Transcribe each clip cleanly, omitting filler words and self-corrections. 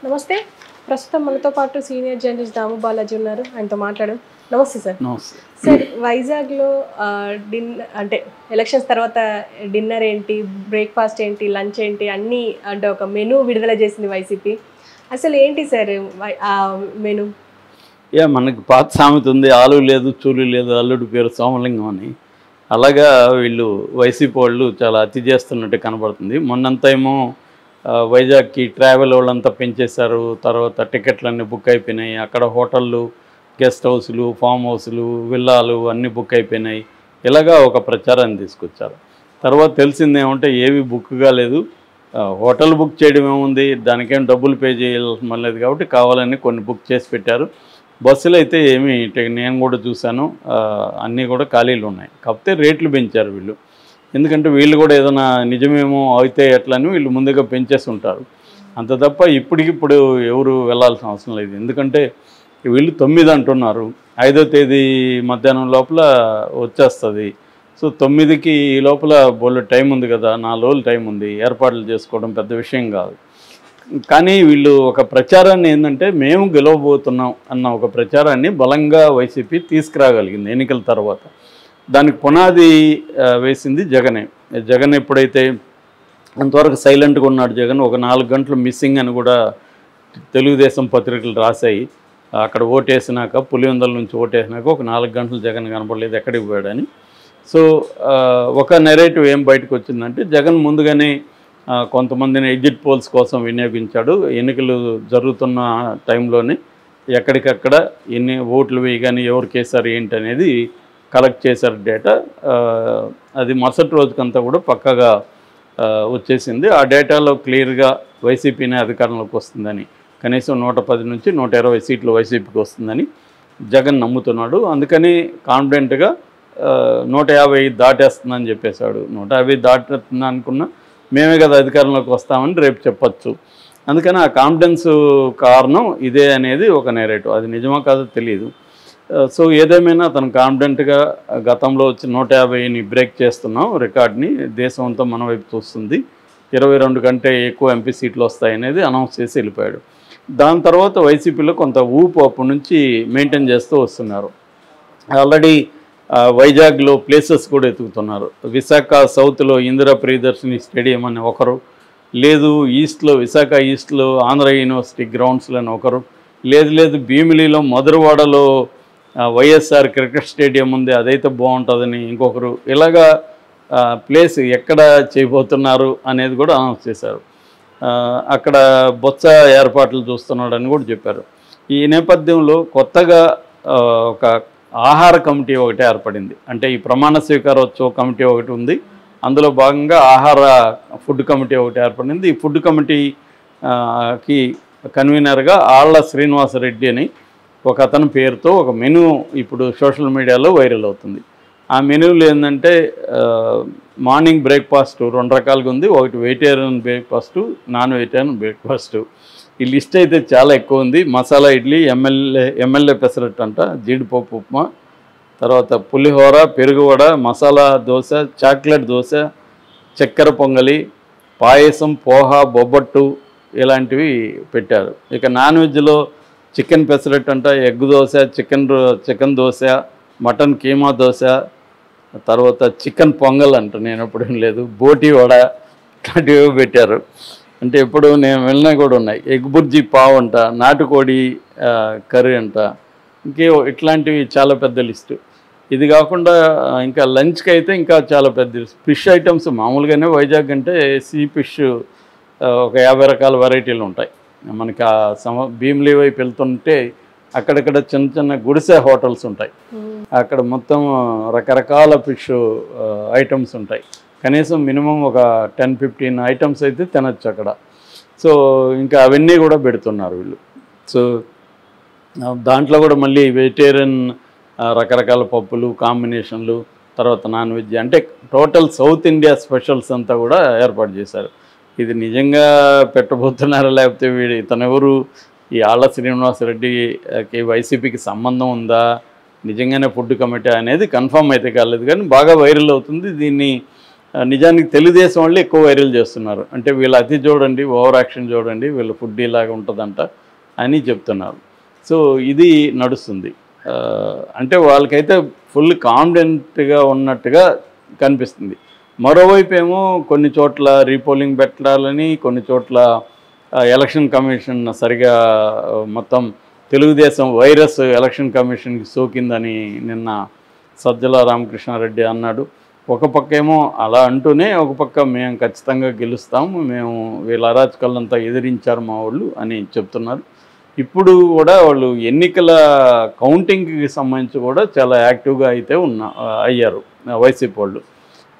నమస్తే. ప్రస్తుతం మనతో పాటు సీనియర్ జర్నలిస్ట్ దాము బాలాజీ ఉన్నారు. ఆయనతో మాట్లాడడం. నమస్తే సార్. నమస్తే సార్, వైజాగ్లో అంటే ఎలక్షన్స్ తర్వాత డిన్నర్ ఏంటి, బ్రేక్ఫాస్ట్ ఏంటి, లంచ్ ఏంటి అన్నీ అంటే ఒక మెనూ విడుదల చేసింది వైసీపీ. అసలు ఏంటి సార్ ఆ మెనూ? మనకి పాత సామెత ఉంది, ఆలు లేదు చూలు లేదు అల్లుడి పేరు సోమలింగం అని. అలాగా వీళ్ళు వైసీపీ వాళ్ళు చాలా అతి చేస్తున్నట్టు కనబడుతుంది. మొన్నంతా ఏమో వైజాగ్కి ట్రావెల్ వాళ్ళంతా పెంచేశారు, తర్వాత టికెట్లన్నీ బుక్ అయిపోయినాయి, అక్కడ హోటళ్ళు, గెస్ట్ హౌస్లు, ఫామ్ హౌస్లు, విల్లాలు అన్నీ బుక్ అయిపోయినాయి. ఇలాగా ఒక ప్రచారాన్ని తీసుకొచ్చారు. తర్వాత తెలిసిందేమంటే ఏవి బుక్ కాలేదు, హోటల్ బుక్ చేయడం ఏముంది, దానికేం డబ్బులు పే చేయాల్సిన లేదు కాబట్టి కావాలని కొన్ని బుక్ చేసి పెట్టారు. బస్సులు అయితే ఏమీ నేను కూడా చూశాను, అన్నీ కూడా ఖాళీలు ఉన్నాయి. కాకపోతే రేట్లు పెంచారు వీళ్ళు. ఎందుకంటే వీళ్ళు కూడా ఏదైనా నిజమేమో అయితే ఎట్లా అని వీళ్ళు ముందుగా పెంచేసి ఉంటారు. అంత తప్ప ఇప్పటికిప్పుడు ఎవరు వెళ్ళాల్సిన అవసరం లేదు. ఎందుకంటే వీళ్ళు 9 అంటున్నారు, 5వ తేదీ మధ్యాహ్నం లోపల వచ్చేస్తుంది. సో 9కి ఈ లోపల బోల్డ్ టైం ఉంది కదా, 4 రోజులు టైం ఉంది, ఏర్పాట్లు చేసుకోవడం పెద్ద విషయం కాదు. కానీ వీళ్ళు ఒక ప్రచారాన్ని ఏంటంటే మేము గెలవబోతున్నాం అన్న ఒక ప్రచారాన్ని బలంగా వైసీపీ తీసుకురాగలిగింది ఎన్నికల తర్వాత. దానికి పునాది వేసింది జగనే. జగన్ ఎప్పుడైతే అంతవరకు సైలెంట్గా ఉన్నాడు జగన్, ఒక 4 గంటలు మిస్సింగ్ అని కూడా తెలుగుదేశం పత్రికలు రాశాయి. అక్కడ ఓటేసినాక, పులివెందుల నుంచి ఓటేసినాక ఒక 4 గంటలు జగన్ కనపడలేదు, ఎక్కడికి పోయాడని. సో ఒక నెరేటివ్ ఏం బయటకు వచ్చిందంటే జగన్ ముందుగానే కొంతమందిని ఎగ్జిట్ పోల్స్ కోసం వినియోగించాడు. ఎన్నికలు జరుగుతున్న టైంలోనే ఎక్కడికక్కడ ఎన్ని ఓట్లు వేయగానే ఎవరు కేసారు ఏంటి అనేది కలెక్ట్ చేశారు డేటా. అది మరుసటి రోజుకంతా కూడా పక్కగా వచ్చేసింది. ఆ డేటాలో క్లియర్గా వైసీపీనే అధికారంలోకి వస్తుందని, కనీసం 110 నుంచి 120 సీట్లు వైసీపీకి వస్తుందని జగన్ నమ్ముతున్నాడు. అందుకని కాన్ఫిడెంట్గా 150 దాటేస్తుందని చెప్పేశాడు. 150 దాటుతుంది అనుకున్నా మేమే కదా అధికారంలోకి వస్తామని రేపు చెప్పచ్చు. అందుకని ఆ కాన్ఫిడెన్స్ కారణం ఇదే అనేది ఒక నెరేటివ్. అది నిజమో కాదో తెలియదు. సో ఏదేమైనా అతను కాన్ఫిడెంట్గా గతంలో వచ్చి 150ని బ్రేక్ చేస్తున్నాం రికార్డ్ని, దేశం అంతా మన వైపు చూస్తుంది, 22 కంటే ఎక్కువ ఎంపీ సీట్లు వస్తాయనేది అనౌన్స్ చేసి వెళ్ళిపోయాడు. దాని తర్వాత వైసీపీలో కొంత ఊపు అప్పటి నుంచి మెయింటైన్ చేస్తూ వస్తున్నారు. ఆల్రెడీ వైజాగ్లో ప్లేసెస్ కూడా ఎతుకుతున్నారు. విశాఖ సౌత్లో ఇందిరా ప్రియదర్శిని స్టేడియం అని ఒకరు, లేదు ఈస్ట్లో విశాఖ ఈస్ట్లో ఆంధ్ర యూనివర్సిటీ గ్రౌండ్స్లో అని ఒకరు, లేదు భీమిలిలో మధురవాడలో వైఎస్ఆర్ క్రికెట్ స్టేడియం ఉంది అదైతే బాగుంటుందని ఇంకొకరు. ఇలాగా ప్లేస్ ఎక్కడ చేయబోతున్నారు అనేది కూడా అనౌన్స్ చేశారు. అక్కడ బొత్స ఏర్పాట్లు చూస్తున్నాడని కూడా చెప్పారు. ఈ నేపథ్యంలో కొత్తగా ఒక ఆహార కమిటీ ఒకటి ఏర్పడింది. అంటే ఈ ప్రమాణ స్వీకారోత్సవ కమిటీ ఒకటి ఉంది, అందులో భాగంగా ఫుడ్ కమిటీ ఒకటి ఏర్పడింది. ఈ ఫుడ్ కమిటీకి కన్వీనర్గా ఆళ్ల శ్రీనివాసరెడ్డి అని ఒక అతని పేరుతో ఒక మెనూ ఇప్పుడు సోషల్ మీడియాలో వైరల్ అవుతుంది. ఆ మెనూలో ఏంటంటే మార్నింగ్ బ్రేక్ఫాస్ట్ 2 రకాలుగా ఉంది. ఒకటి vegetarian breakfast, non vegetarian breakfast. ఈ లిస్ట్ అయితే చాలా ఎక్కువ ఉంది. మసాలా ఇడ్లీ, ఎమ్మెల్యే పెసరట్టు అంట, జీడిపప్పు ఉప్మా, తర్వాత పులిహోర, పెరుగువడ, మసాలా దోశ, చాక్లెట్ దోశ, చక్కెర పొంగలి, పాయసం, పోహ, బొబ్బట్టు ఇలాంటివి పెట్టారు. ఇక నాన్ వెజ్లో చికెన్ పెసరట్టు అంట, egg dosa, chicken dosa, mutton keema dosa, తర్వాత చికెన్ పొంగల్ అంట, నేను ఎప్పుడేం లేదు, బోటి వడ ఇట్లాంటివి పెట్టారు. అంటే ఎప్పుడు నేను వెళ్ళినా కూడా ఉన్నాయి. ఎగ్ బుర్జీ పావు అంట, నాటుకోడి కర్రీ అంట, ఇట్లాంటివి చాలా పెద్ద లిస్టు. ఇది కాకుండా ఇంకా లంచ్కి అయితే ఇంకా చాలా పెద్ద ఫిష్ ఐటమ్స్. మామూలుగానే వైజాగ్ అంటే సీ ఫిష్ ఒక 50 రకాల వెరైటీలు ఉంటాయి. మనకి భీమిలి వైపు వెళ్తుంటే అక్కడక్కడ చిన్న గుడిసె హోటల్స్ ఉంటాయి. అక్కడ మొత్తం రకరకాల ఫిష్ ఐటమ్స్ ఉంటాయి. కనీసం మినిమం ఒక 10-15 ఐటమ్స్ అయితే తినచ్చు అక్కడ. సో ఇంకా అవన్నీ కూడా పెడుతున్నారు వీళ్ళు. సో దాంట్లో కూడా మళ్ళీ వెజిటేరియన్ రకరకాల పప్పులు, కాంబినేషన్లు, తర్వాత నాన్ వెజ్, అంటే టోటల్ సౌత్ ఇండియా స్పెషల్స్ అంతా కూడా ఏర్పాటు చేశారు. ఇది నిజంగా పెట్టబోతున్నారా లేకపోతే ఇతనెవరు, ఈ ఆళ్ల శ్రీనివాసరెడ్డికి వైసీపీకి సంబంధం ఉందా, నిజంగానే ఫుడ్ కమిటీ అనేది కన్ఫర్మ్ అయితే కాలేదు, కానీ బాగా వైరల్ అవుతుంది. దీన్ని నిజానికి తెలుగుదేశం వాళ్ళు ఎక్కువ వైరల్ చేస్తున్నారు. అంటే వీళ్ళ అతి చూడండి, ఓవర్ యాక్షన్ చూడండి, వీళ్ళ ఫుడ్ ఇలాగ ఉంటుందంట అని చెప్తున్నారు. సో ఇది నడుస్తుంది. అంటే వాళ్ళకైతే ఫుల్ కాన్ఫిడెంట్గా ఉన్నట్టుగా కనిపిస్తుంది. మరోవైపు ఏమో కొన్ని చోట్ల రీపోలింగ్ పెట్టాలని, కొన్ని చోట్ల ఎలక్షన్ కమిషన్ సరిగా మొత్తం తెలుగుదేశం వైరస్ ఎలక్షన్ కమిషన్కి సోకిందని నిన్న సజ్జల రామకృష్ణారెడ్డి అన్నాడు. ఒక పక్క ఏమో అలా అంటూనే ఒక పక్క మేము ఖచ్చితంగా గెలుస్తాము, మేము వీళ్ళ అరాచకాలంతా ఎదిరించారు మా వాళ్ళు అని చెప్తున్నారు. ఇప్పుడు కూడా వాళ్ళు ఎన్నికల కౌంటింగ్కి సంబంధించి కూడా చాలా యాక్టివ్గా అయితే అయ్యారు వైసీపీ వాళ్ళు.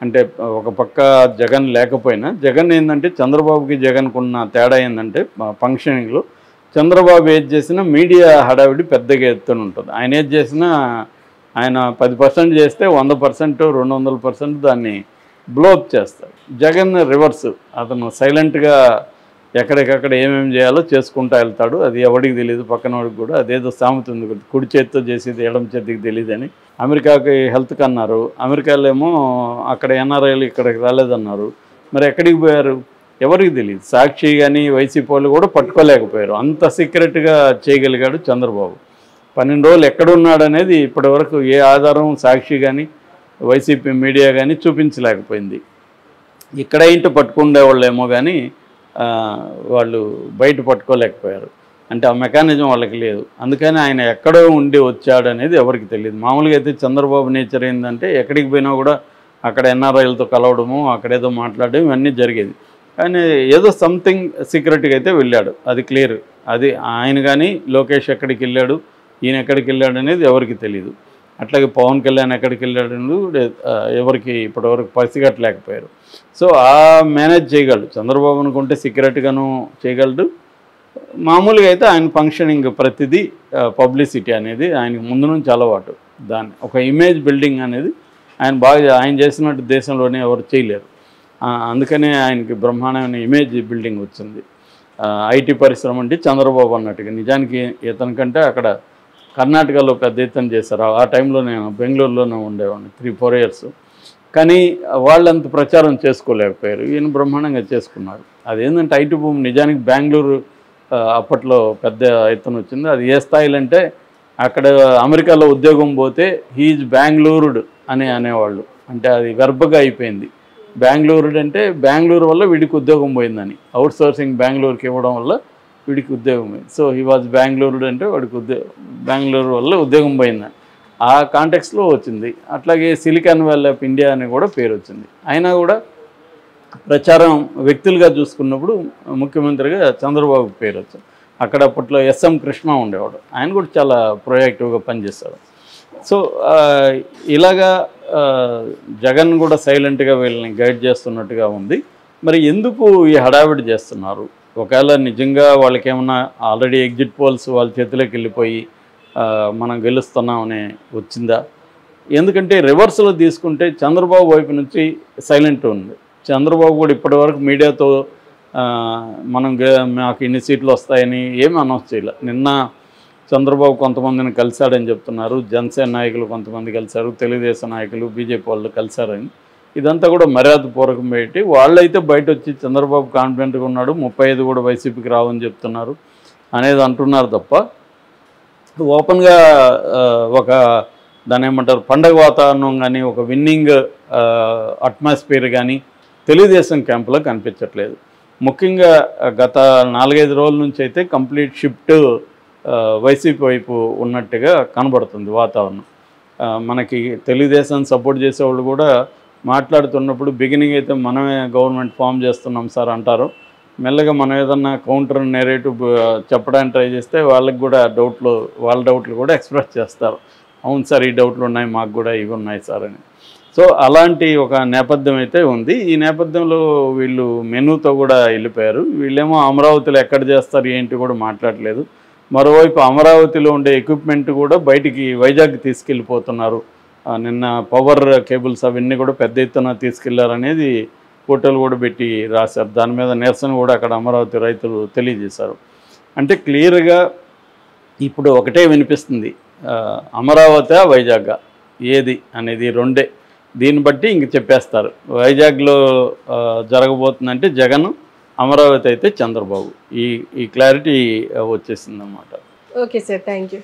అంటే ఒక పక్క జగన్ లేకపోయినా, జగన్ ఏంటంటే చంద్రబాబుకి జగన్కు ఉన్న తేడా ఏంటంటే ఫంక్షనింగ్లో చంద్రబాబు ఏది చేసినా మీడియా హడావిడి పెద్దగా ఎత్తున ఉంటుంది. ఆయన ఏది చేసినా ఆయన 10% చేస్తే 100%, 200% దాన్ని బ్లోఅప్ చేస్తారు. జగన్ రివర్స్, అతను సైలెంట్గా ఎక్కడికక్కడ ఏమేమి చేయాలో చేసుకుంటూ వెళ్తాడు. అది ఎవరికి తెలియదు, పక్కన వాడికి కూడా. అదేదో సామెత ఉంది, కుడి చేతితో చేసేది ఎడమ చేతికి తెలియదని. అమెరికాకి హెల్త్కి అన్నారు, అమెరికాలో ఏమో అక్కడ ఎన్ఆర్ఐలు ఇక్కడికి రాలేదన్నారు. మరి ఎక్కడికి పోయారు ఎవరికి తెలియదు. సాక్షి కానీ వైసీపీ వాళ్ళు కూడా పట్టుకోలేకపోయారు. అంత సీక్రెట్గా చేయగలిగాడు చంద్రబాబు. 12 రోజులు ఎక్కడున్నాడు అనేది ఇప్పటివరకు ఏ ఆధారం సాక్షి కానీ వైసీపీ మీడియా కానీ చూపించలేకపోయింది. ఇక్కడ ఏంటో పట్టుకుండేవాళ్ళేమో కానీ వాళ్ళు బయట పట్టుకోలేకపోయారు. అంటే ఆ మెకానిజం వాళ్ళకి లేదు. అందుకని ఆయన ఎక్కడో ఉండి వచ్చాడు అనేది ఎవరికి తెలియదు. మామూలుగా అయితే చంద్రబాబు నేచర్ ఏంటంటే ఎక్కడికి పోయినా కూడా అక్కడ ఎన్ఆర్ఐలతో కలవడము, అక్కడేదో మాట్లాడడం ఇవన్నీ జరిగేది. కానీ ఏదో సంథింగ్ సీక్రెట్గా అయితే వెళ్ళాడు, అది క్లియర్. అది ఆయన కానీ లోకేష్ ఎక్కడికి వెళ్ళాడు, ఈయన ఎక్కడికి వెళ్ళాడు అనేది ఎవరికి తెలియదు. అట్లాగే పవన్ కళ్యాణ్ ఎక్కడికి వెళ్ళాడు అనేది ఎవరికి ఇప్పటివరకు పసిగట్టలేకపోయారు. సో ఆ మేనేజ్ చేయగలడు. చంద్రబాబు అనుకుంటే సీక్రెట్గాను చేయగలడు. మామూలుగా అయితే ఆయన ఫంక్షనింగ్ ప్రతిదీ పబ్లిసిటీ అనేది ఆయనకు ముందు నుంచి అలవాటు. దాన్ని ఒక ఇమేజ్ బిల్డింగ్ అనేది ఆయన చేసినట్టు దేశంలోనే ఎవరు చేయలేరు. అందుకనే ఆయనకి బ్రహ్మాండమైన ఇమేజ్ బిల్డింగ్ వచ్చింది. ఐటీ పరిశ్రమ అంటే చంద్రబాబు అన్నట్టుగా. నిజానికి ఇతనికంటే అక్కడ కర్ణాటకలో పెద్ద ఎత్తున చేశారు. ఆ టైంలో నేను బెంగళూరులోనే ఉండేవాడిని 3-4 years. కానీ వాళ్ళంత ప్రచారం చేసుకోలేకపోయారు. ఈయన బ్రహ్మాండంగా చేసుకున్నారు. అదేంటంటే ఐటీ భూమి నిజానికి బెంగళూరు అప్పట్లో పెద్ద ఎత్తున వచ్చింది. అది ఏ స్థాయిలో అంటే అక్కడ అమెరికాలో ఉద్యోగం పోతే హీజ్ బెంగళూరుడ్ అని అనేవాళ్ళు. అంటే అది వెర్బగా అయిపోయింది. బెంగళూరుడ్ అంటే బెంగళూరు వల్ల వీడికి ఉద్యోగం పోయిందని, అవుట్ సోర్సింగ్ బెంగళూరుకి ఇవ్వడం వల్ల వీడికి ఉద్యోగం పోయింది. సో హీ వాజ్ బెంగళూరుడ్ అంటే వాడికి బెంగళూరు వల్ల ఉద్యోగం పోయిందని ఆ కాంటెక్స్లో వచ్చింది. అట్లాగే సిలికాన్ వ్యాలీ ఆఫ్ ఇండియా అని కూడా పేరు వచ్చింది. అయినా కూడా ప్రచారం వ్యక్తులుగా చూసుకున్నప్పుడు ముఖ్యమంత్రిగా చంద్రబాబు పేరు వచ్చింది. అక్కడ అప్పట్లో ఎస్ఎం కృష్ణ ఉండేవాడు, ఆయన కూడా చాలా ప్రొయాక్టివ్గా పనిచేస్తాడు. సో ఇలాగా జగన్ కూడా సైలెంట్గా వీళ్ళని గైడ్ చేస్తున్నట్టుగా ఉంది. మరి ఎందుకు ఈ హడావిడి చేస్తున్నారు? ఒకవేళ నిజంగా వాళ్ళకి ఏమన్నా ఆల్రెడీ ఎగ్జిట్ పోల్స్ వాళ్ళ చేతిలోకి వెళ్ళిపోయి మనం గెలుస్తున్నామని వచ్చిందా? ఎందుకంటే రివర్స్లో తీసుకుంటే చంద్రబాబు వైపు నుంచి సైలెంట్ ఉంది. చంద్రబాబు కూడా ఇప్పటివరకు మీడియాతో మాకు ఇన్ని సీట్లు వస్తాయని ఏమీ అనౌన్స్ చేయలే. నిన్న చంద్రబాబు కొంతమందిని కలిశాడని చెప్తున్నారు, జనసేన నాయకులు కొంతమంది కలిశారు, తెలుగుదేశం నాయకులు, బీజేపీ వాళ్ళు కలిశారని. ఇదంతా కూడా మర్యాదపూర్వకం పెట్టి వాళ్ళైతే బయట వచ్చి చంద్రబాబు కాన్ఫిడెంట్గా ఉన్నాడు, 35 కూడా వైసీపీకి రావని చెప్తున్నారు అనేది అంటున్నారు తప్ప ఓపెన్గా ఒక దాని ఏమంటారు పండగ వాతావరణం కానీ ఒక విన్నింగ్ అట్మాస్ఫియర్ కానీ తెలుగుదేశం క్యాంపులో కనిపించట్లేదు. ముఖ్యంగా గత 4-5 రోజుల నుంచి అయితే కంప్లీట్ షిఫ్ట్ వైసీపీ వైపు ఉన్నట్టుగా కనబడుతుంది వాతావరణం. మనకి తెలుగుదేశం సపోర్ట్ చేసేవాళ్ళు కూడా మాట్లాడుతున్నప్పుడు బిగినింగ్ అయితే మనమే గవర్నమెంట్ ఫామ్ చేస్తున్నాం సార్ అంటారు. మెల్లగా మనం ఏదన్నా కౌంటర్ నేరేటివ్ చెప్పడానికి ట్రై చేస్తే వాళ్ళకి కూడా వాళ్ళ డౌట్లు కూడా ఎక్స్ప్రెస్ చేస్తారు. అవును సార్, ఈ డౌట్లు ఉన్నాయి, మాకు కూడా ఇవి ఉన్నాయి సార్ అని. సో అలాంటి ఒక నేపథ్యం అయితే ఉంది. ఈ నేపథ్యంలో వీళ్ళు మెనూతో కూడా వెళ్ళిపోయారు. వీళ్ళేమో అమరావతిలో ఎక్కడ చేస్తారు ఏంటి కూడా మాట్లాడలేదు. మరోవైపు అమరావతిలో ఉండే ఎక్విప్మెంట్ కూడా బయటికి వైజాగ్ తీసుకెళ్ళిపోతున్నారు. నిన్న పవర్ కేబుల్స్ అవన్నీ కూడా పెద్ద ఎత్తున తీసుకెళ్లారనేది ఫోటోలు కూడా పెట్టి రాశారు. దాని మీద నిరసన కూడా అక్కడ అమరావతి రైతులు తెలియజేశారు. అంటే క్లియర్గా ఇప్పుడు ఒకటే వినిపిస్తుంది, అమరావతి వైజాగ్ ఏది అనేది రెండే. దీన్ని బట్టి ఇంక చెప్పేస్తారు. వైజాగ్లో జరగబోతుందంటే జగన్, అమరావతి అయితే చంద్రబాబు. ఈ క్లారిటీ వచ్చేసిందన్నమాట. Okay sir, thank you.